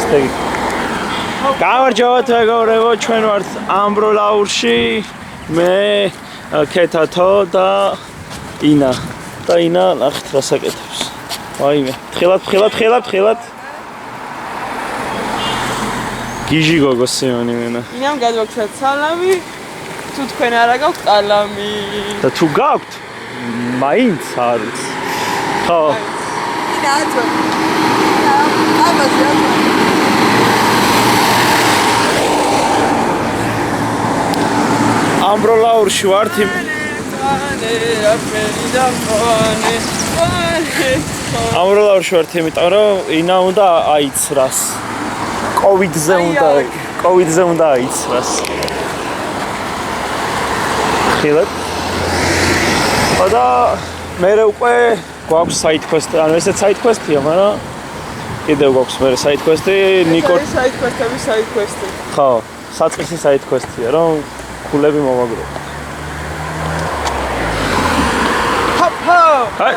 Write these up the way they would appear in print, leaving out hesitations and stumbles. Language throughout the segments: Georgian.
ესე იგი. გამარჯობათ მეგობრებო, ჩვენ ვართ ამბროლაურში. მე კეთათო და ინა. და ინა ნახეთ რა საკეთებს. ვაიმე, თხილად. გიჟი გოგო სიონი მენა. ინამ გადმოგცეთ სალამი. თუ თქვენ არა გაქვთ კალამი. და თუ გაქვთ, მაინც არის. ხო. ინა აწვა. აბაზი. ამბროლაურში ვართ ამბროლაურში ვართ იმიტომ რომ ინა უნდა აიცრას კოვიდზე უნდა აიცრას ხილად და მე უკვე გვაქვს საით კვესტი ანუ ესეც საით კვესტია მაგრამ კიდევ გვაქვს მე საით კვესტი საით კვესტი ხო საწყისი საით კვესტია რომ ქულები მომაგრო. ჰოპ. აი,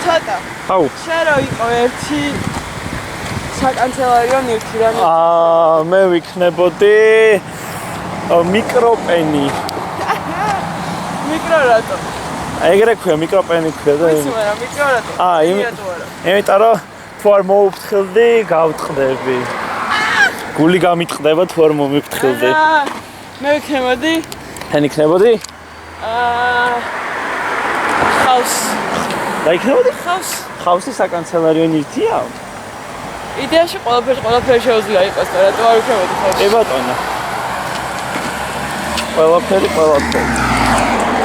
ცოტა. აუ. შენ რო იყო ერთი საკანცელერიო ნივთი რა. მე ვიქნებოდი მიკროპენი. მიკრო რატო? ეგრე ქვია მიკროპენი ქვია და ვიცი მაგრამ მიკრო რატო? იმიტომ რომ თუ არ მოვფრთხილდი, გავტყდები. გული გამიტყდება თუ არ მომიფრთხილდი. მე ვიქნებოდი? შენ იქნებოდი? ხავს. და იქნებოდი? ხავს. ხავსი საკანცელერიო ნივთია? იდეაში ყველაფერი შეუძლია იყოს, რატო არ ვიქნებოდი ხავს? ე ბატონო. ყველაფერი.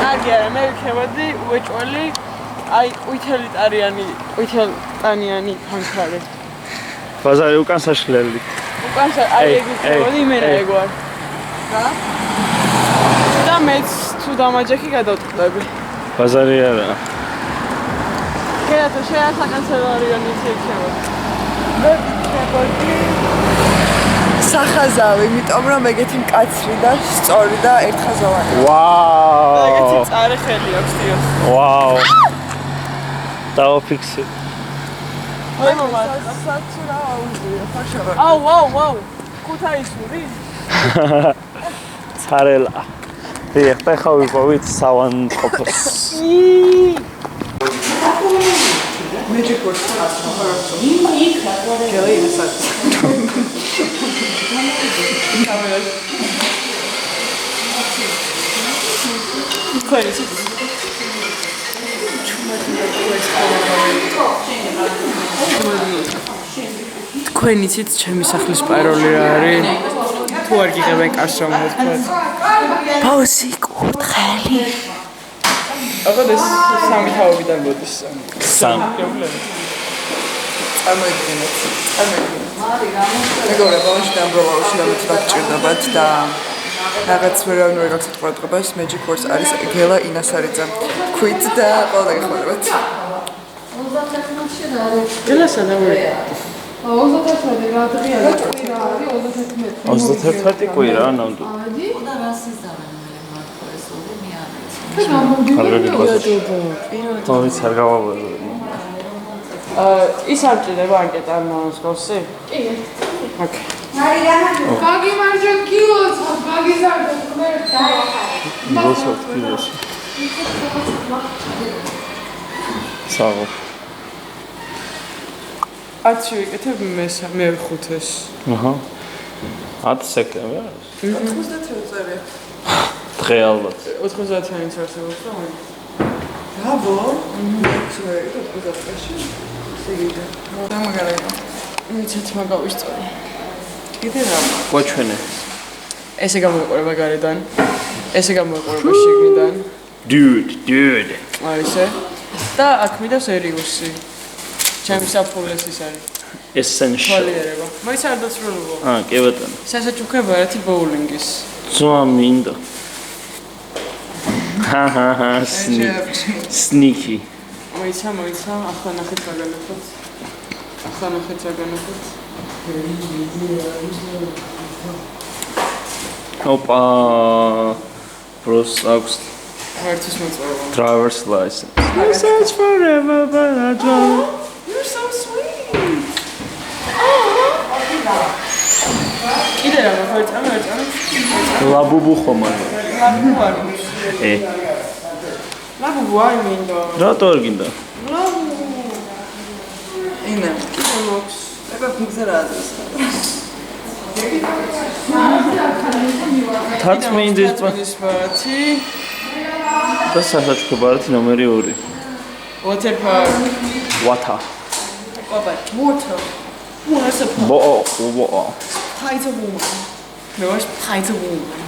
კარგი არა, მე ვიქნებოდი უეჭველი აი ყვითელტანიანი ფანქარი. ბაზარი უკან საშლელი. აი ეგ იქნებოდი მე რა ეგ ვარ. რა? და მეც თუ დამაჯექი გადავტყდები. ბაზარი არა. კეთო შეიძლება საკანცელერიო ნივთი იქნებოდი. მე ვიქნებოდი სახაზავი, იმიტომ რომ ეგეთი მკაცრი და სწორი და ერთხაზოვანი. ვაუ. ეგეთი წარე ხელი აქვს თიო. ვაუ. დაოფიქსე. აი მამა, საცურა აუზია, ფაშარა. აუ. ქუთაისური? ცარელა. ეხლა ვიპოვით სავანყოფოს. Magic works თქვენ იცით ჩემი სახლის პაროლი რა არის? თუ არ გიღებენ კარს რომ ვთქვათ. ბოსი კურთხელი. ახლა ეს სამი თაობიდან მოდის. სამი. წარმოიდგინეთ. მეგობრებო, ამბროლაურში დამეცდათ ჭირდებათ და რაღაც ვერავინ გაქვთ ყურადღებას, Magic Words არის გელა ინასარიძე. ქვით და ყველა გეხმარებათ. 31-ში არის. გელა სადავე? 31-ში რა დღეა და კვირა არის 31 კვირა ნამდვილ. და რასის დავანმოემართო მე თავის არ გავაბაზო. ის არ ჭირდება ანკეტა მოსკოვში? კი. ოკეი. გაგიმარჯო კილოს, გაგიზარდო ხმერდა. კილოს. საღო. აცი ვიკეთებ მე ხუთეს. აჰა. 10 სექტემბრი არის. 90 წელი. დღე ალბათ. 90-იანი წარსულობს და მე. Bravo. მე 90-ში. სიგიდა. დამაგარება. მეცეთ მაგავისწორი. კიდე რა? გვაჩვენე. ესე გამოიყურება გარედან. ესე გამოიყურება შიგნიდან. Dude. აი ესე. და აქ მიდავს ერიუსი. ჩემი საფულეს ის არის. Essential. ვალიერება. მაინც არ დაწვრილო. კი ბატონო. სასაჩუქრება ერთი ბოულინგის. ძმა მინდა. Sneaky. მოიცა, ახლა ნახეთ გაგანახოთ. Opa. Pros აქვს ერთის მოწვევა. driver's license. search forever but I don't. You're so sweet. კიდე რა მოხდა? ლაბუბუ ხომარ. ლაბუბუ არ მინდა. რატო არ გინდა? ინა, კიდე მოქვს. ეხლა ფიქსა რა არის? Touch me in this one. ბარათი. და სასაჩუქო ბარათი ნომერი 2. Water park. Water. Water. Water park. Bo. Tighter woman. მე ვარ tighter woman.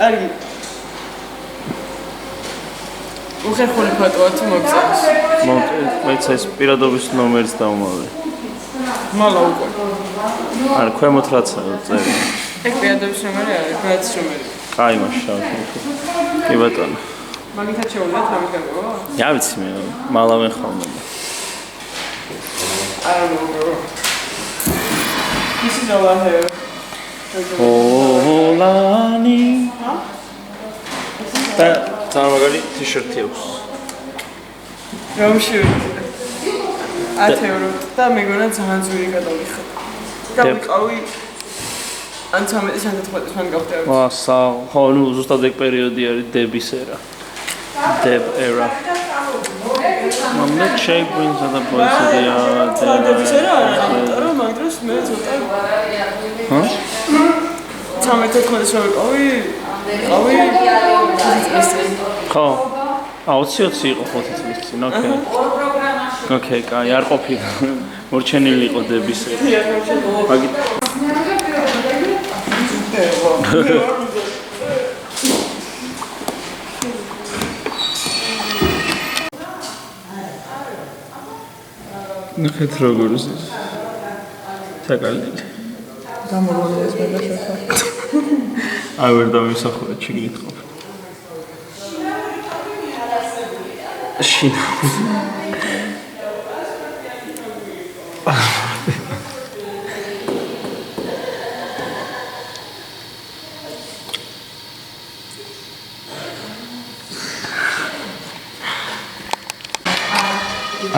Ari. უხერხული ფოტოა თუ მოგწევს? მეც ეს პირადობის ნომერს დავმოვე. მალა უკვე. არა, ქვემოთ რაც წერი. ეგ პირადობის ნომერი არის, რაც ნომერი. აი მაშინ. კი ბატონო. მაგითაც შეუძლია თამის გაგება? Ja, ვიცი მე, მალავენ ხოლმე. I don't know, bro. This is all I have. Olani. და წარმოგალი ტიშერტი აქვს. რომ შევიდე. 10 ევრო და მეგონა ძალიან ძვირი გადავიხარ. გავიყავი ან 13 სანთათმეტის მან გავხდები. ხო, ნუ ზუსტად ეგ პერიოდი არის დების ერა. Deb era. Mom, let's shake wings at the boys today. დების ერა არა, მაგ დროს მე ცოტა. Huh? 13 სანთათმეტის ვიყავი. ხო. 20 იყო 5 წლის წინ, ოკეი. ოკეი, კაი, არ ყოფილი. მორჩენილი იყო დების ერა. მაგით ნახეთ როგორ ის საკალილი. გამოროდეს მე და შეფა. აი ვერ დავისახურე ჩიგიტყო. შინ.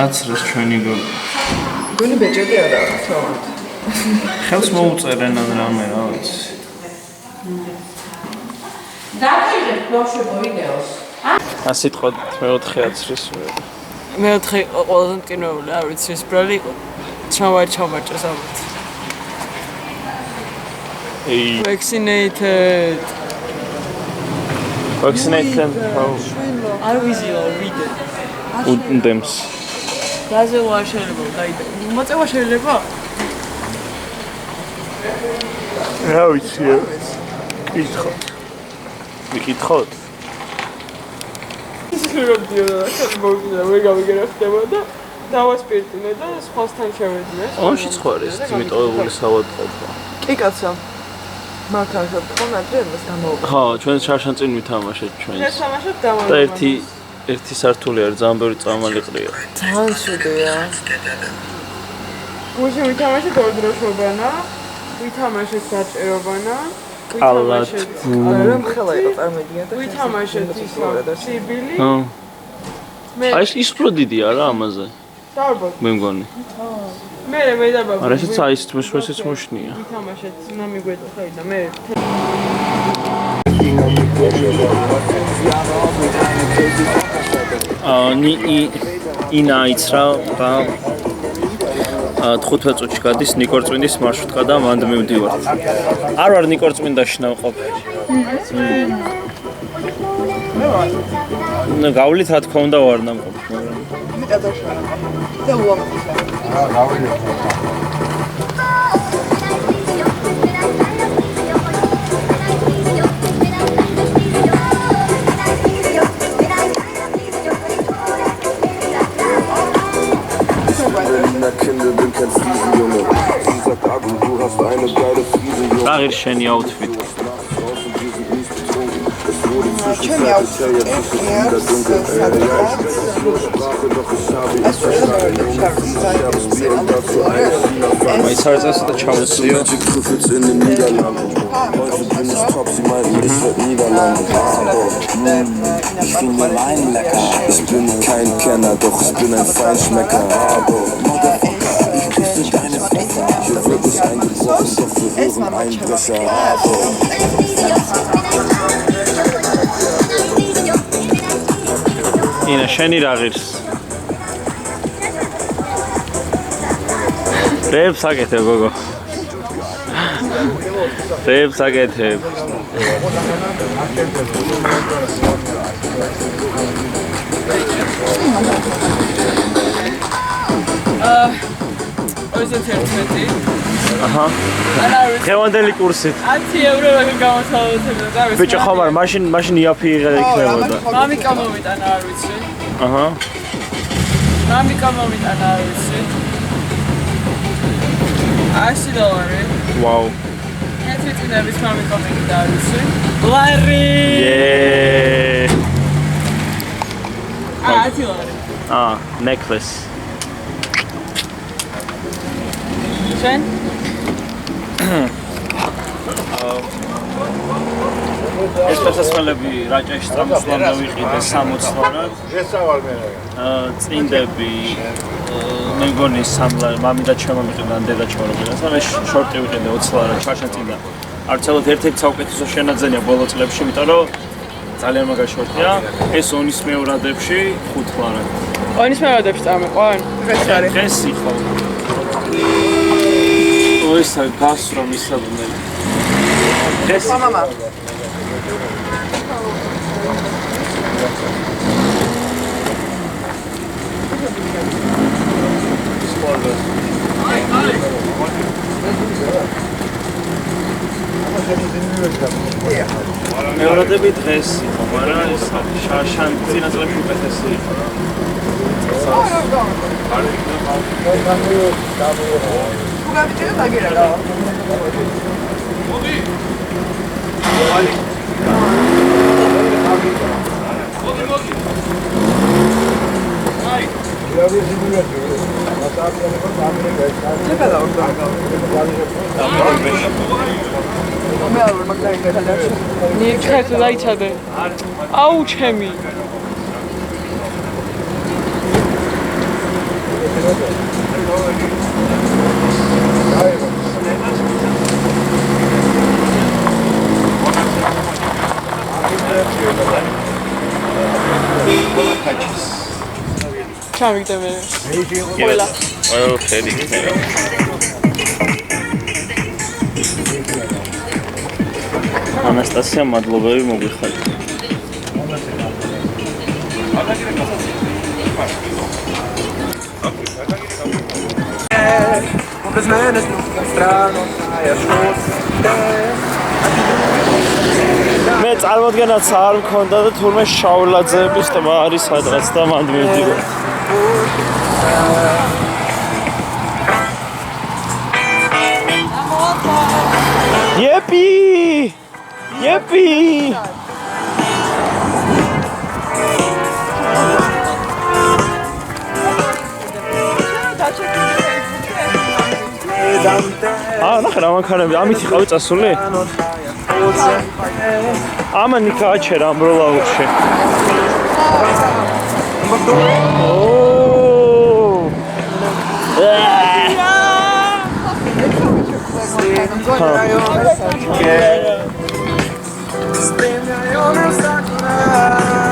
აცრეს ჩვენი გოგო. გონი ბეჭედი არა, თორემ. ხელს მოუწერენ ან რამე, რა ვიცი. დაგიგებ ბავშვებო ვიდეოს. ასე თქვა მეოთხე აცრის. მეოთხე იყო ყველაზე მტკივნეული, არ ვიცი, ეს ბრალი იყო. ჩამაჭრეს ალბათ. Vaccinated. არ ვიზიო ვიდე. უდემს. რაზე ვარ შეიძლება დაიდე. მოწევა შეიძლება? რა ვიცი. კითხოთ. ვიკითხოთ. ის რომ დიოდა, შემოგინა, მე გავიგერა ხდება და დავასპირტინე და სხვასთან შევეძინე. ონშიც ხარ ეს მიტოვებული სავადყოფა. კი კაცო. მართან შევთქო, ნატრე მას გამოვიდა. ხო, ჩვენ შარშან წინ ვითამაშეთ ჩვენს. ეს თამაშობ დამოვიდა. და ერთი სართული არის, ძალიან ბევრი წამალი ყრია. ძალიან შვიდია. გუშინ ვითამაშეთ ორდროშობანა, ვითამაშეთ საჭერობანა, კალათ. რომ ხელა იყო წარმედია და ვითამაშეთ სიბილი. აი ის უფრო დიდია რა ამაზე. დავარბოთ. მე მგონი. მე და ბაბა. არა ესეც აი ესეც მოშნია. ვითამაშეთ, უნდა მიგვეწოხე და მე ინაიცრა და 15 წუთში გადის ნიკორწმინდის მარშრუტკა და მანდ მივდივართ. არ ვარ ნიკორწმინდაში ნავყოფი. გავლით რა თქმა უნდა ვარ ნავყოფი, მაგრამ და უამრავი. Kinder bin kein Fliesenjunge. Sie sagt Agu, du hast eine geile Friese, Junge. Da ist schön Outfit. Wir sind nicht betrunken. wurde zwischenzeitlich ja jetzt ist es wieder dunkel. Ja, ich spreche nur Sprache, doch ich habe ihn verstanden. Ich habe es mir dazu ein Mein Herz ist der Chance. Magic Griff jetzt in den Niederlanden. Heute bin ich top, sie meinten, ich werd Niederlande. Ich finde Wein lecker. Ich bin kein Kenner, doch ich bin ein Feinschmecker. Ich küsse deine Fresse. Hier wird es eingebrochen, doch wir hören Einbrecher. Ina, შენი რა ღირს? რეებს აკეთებ, გოგო. რეებს აკეთებ. აჰა. დღევანდელი კურსით. 10 ევრო როგორ გამოსალოცებდა და ეს. ბიჭო ხომ არა, მაშინ იაფი იქნებოდა. მამიკა მომიტანა არ ვიცი. აჰა. მამიკა მომიტანა არ ვიცი. $100. ვაუ. ერთი წინების მამიკა მომიტანა არ ვიცი. ლარი. $10. necklace. შენ? ეს ფასასხელები რაჭაში წამოსვლამდე ვიყიდე 60 ლარად. შესავალ მე. წინდები მე მგონი 3 ლარი, მამიდა ჩემომიყიდა, დედა ჩემომიყიდა. ეს შორტი ვიყიდე 20 ლარად ჩარჩენ წინდა. არცელოთ ერთ-ერთი საუკეთესო შენაძენია ბოლო წლებში, იმიტომ რომ ძალიან მაგარი შორტია. ეს ონის მეორადებში 5 ლარად. ონის მეორადებში წამიყვან? დღეს იყო. ეს გასრო მისაბნელი. ეს მამა მეორადები დღეს იყო, მაგრამ ეს შან წინა წლებში უკეთესი იყო. გაგიჭირე დაგერა რა. მოდი. მოდი. აი. მე არ მაგდაიგეთა. ნიქეთ დაიცადე. აუ ჩემი. ჩამიგდე მე. ყველა. ხელი. ანასტასია, მადლობები მოგიხარით. მე წარმოდგენაც არ მქონდა და თურმე შაულაძეების ტბა არის სადღაც და მანდ მივდივარ. Yippee! Yippee! ნახე რა მანქანები, ამით იყავი წასული? ამანი გააჩერა ამ როლაუში.